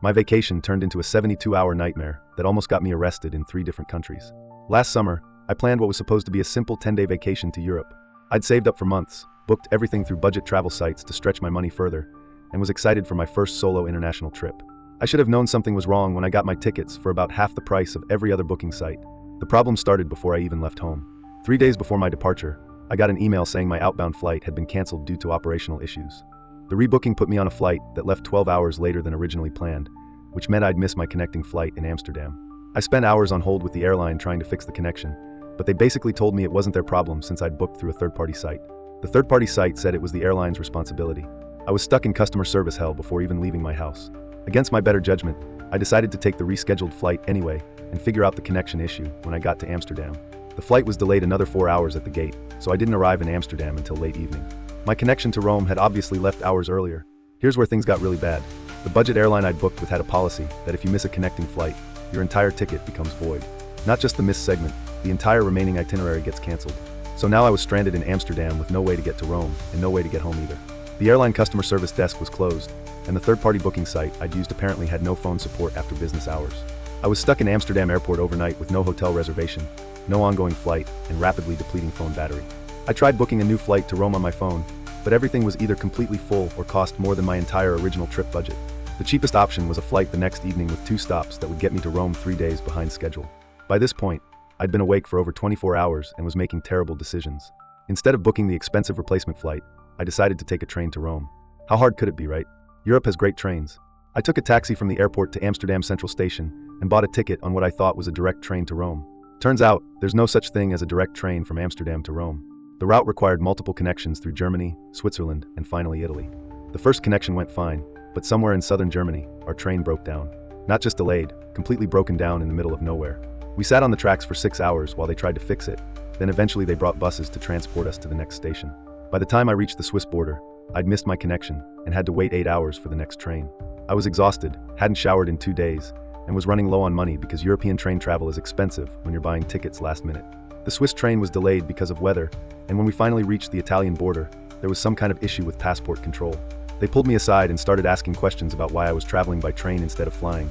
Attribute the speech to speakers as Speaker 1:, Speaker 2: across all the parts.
Speaker 1: My vacation turned into a 72-hour nightmare that almost got me arrested in 3 different countries. Last summer, I planned what was supposed to be a simple 10-day vacation to Europe. I'd saved up for months, booked everything through budget travel sites to stretch my money further, and was excited for my first solo international trip. I should have known something was wrong when I got my tickets for about half the price of every other booking site. The problem started before I even left home. 3 days before my departure, I got an email saying my outbound flight had been canceled due to operational issues. The rebooking put me on a flight that left 12 hours later than originally planned, which meant I'd miss my connecting flight in Amsterdam. I spent hours on hold with the airline trying to fix the connection, but they basically told me it wasn't their problem since I'd booked through a third-party site. The third-party site said it was the airline's responsibility. I was stuck in customer service hell before even leaving my house. Against my better judgment, I decided to take the rescheduled flight anyway and figure out the connection issue when I got to Amsterdam. The flight was delayed another 4 hours at the gate, so I didn't arrive in Amsterdam until late evening. My connection to Rome had obviously left hours earlier. Here's where things got really bad. The budget airline I'd booked with had a policy that if you miss a connecting flight, your entire ticket becomes void. Not just the missed segment, the entire remaining itinerary gets canceled. So now I was stranded in Amsterdam with no way to get to Rome and no way to get home either. The airline customer service desk was closed, and the third-party booking site I'd used apparently had no phone support after business hours. I was stuck in Amsterdam airport overnight with no hotel reservation, no ongoing flight, and rapidly depleting phone battery. I tried booking a new flight to Rome on my phone, but everything was either completely full or cost more than my entire original trip budget. The cheapest option was a flight the next evening with 2 stops that would get me to Rome 3 days behind schedule. By this point, I'd been awake for over 24 hours and was making terrible decisions. Instead of booking the expensive replacement flight, I decided to take a train to Rome. How hard could it be, right? Europe has great trains. I took a taxi from the airport to Amsterdam Central Station and bought a ticket on what I thought was a direct train to Rome. Turns out, there's no such thing as a direct train from Amsterdam to Rome. The route required multiple connections through Germany, Switzerland, and finally Italy. The first connection went fine, but somewhere in southern Germany, our train broke down. Not just delayed, completely broken down in the middle of nowhere. We sat on the tracks for 6 hours while they tried to fix it. Then eventually they brought buses to transport us to the next station. By the time I reached the Swiss border, I'd missed my connection and had to wait 8 hours for the next train. I was exhausted, hadn't showered in 2 days, and was running low on money because European train travel is expensive when you're buying tickets last minute. The Swiss train was delayed because of weather, and when we finally reached the Italian border, there was some kind of issue with passport control. They pulled me aside and started asking questions about why I was traveling by train instead of flying,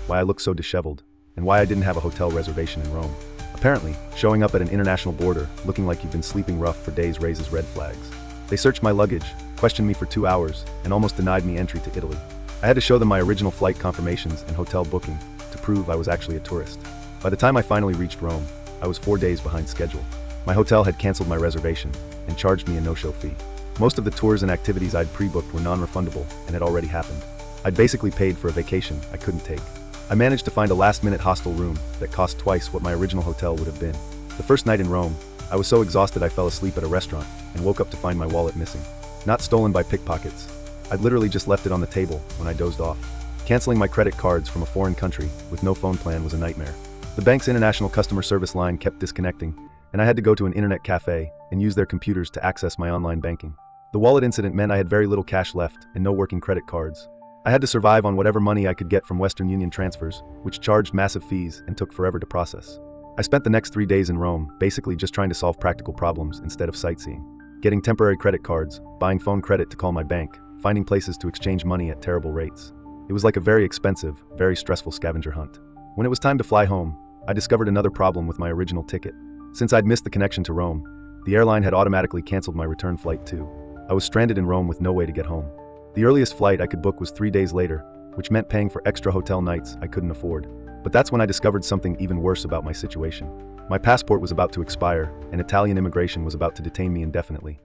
Speaker 1: why I looked so disheveled, and why I didn't have a hotel reservation in Rome. Apparently, showing up at an international border looking like you've been sleeping rough for days raises red flags. They searched my luggage, questioned me for 2 hours, and almost denied me entry to Italy. I had to show them my original flight confirmations and hotel booking to prove I was actually a tourist. By the time I finally reached Rome, I was 4 days behind schedule. My hotel had canceled my reservation and charged me a no-show fee. Most of the tours and activities I'd pre-booked were non-refundable and had already happened. I'd basically paid for a vacation I couldn't take. I managed to find a last-minute hostel room that cost twice what my original hotel would have been. The first night in Rome, I was so exhausted I fell asleep at a restaurant and woke up to find my wallet missing. Not stolen by pickpockets. I'd literally just left it on the table when I dozed off. Canceling my credit cards from a foreign country with no phone plan was a nightmare. The bank's international customer service line kept disconnecting, and I had to go to an internet cafe and use their computers to access my online banking. The wallet incident meant I had very little cash left and no working credit cards. I had to survive on whatever money I could get from Western Union transfers, which charged massive fees and took forever to process. I spent the next 3 days in Rome basically just trying to solve practical problems instead of sightseeing. Getting temporary credit cards, buying phone credit to call my bank, finding places to exchange money at terrible rates. It was like a very expensive, very stressful scavenger hunt. When it was time to fly home, I discovered another problem with my original ticket. Since I'd missed the connection to Rome, the airline had automatically canceled my return flight too. I was stranded in Rome with no way to get home. The earliest flight I could book was 3 days later, which meant paying for extra hotel nights I couldn't afford. But that's when I discovered something even worse about my situation. My passport was about to expire, and Italian immigration was about to detain me indefinitely.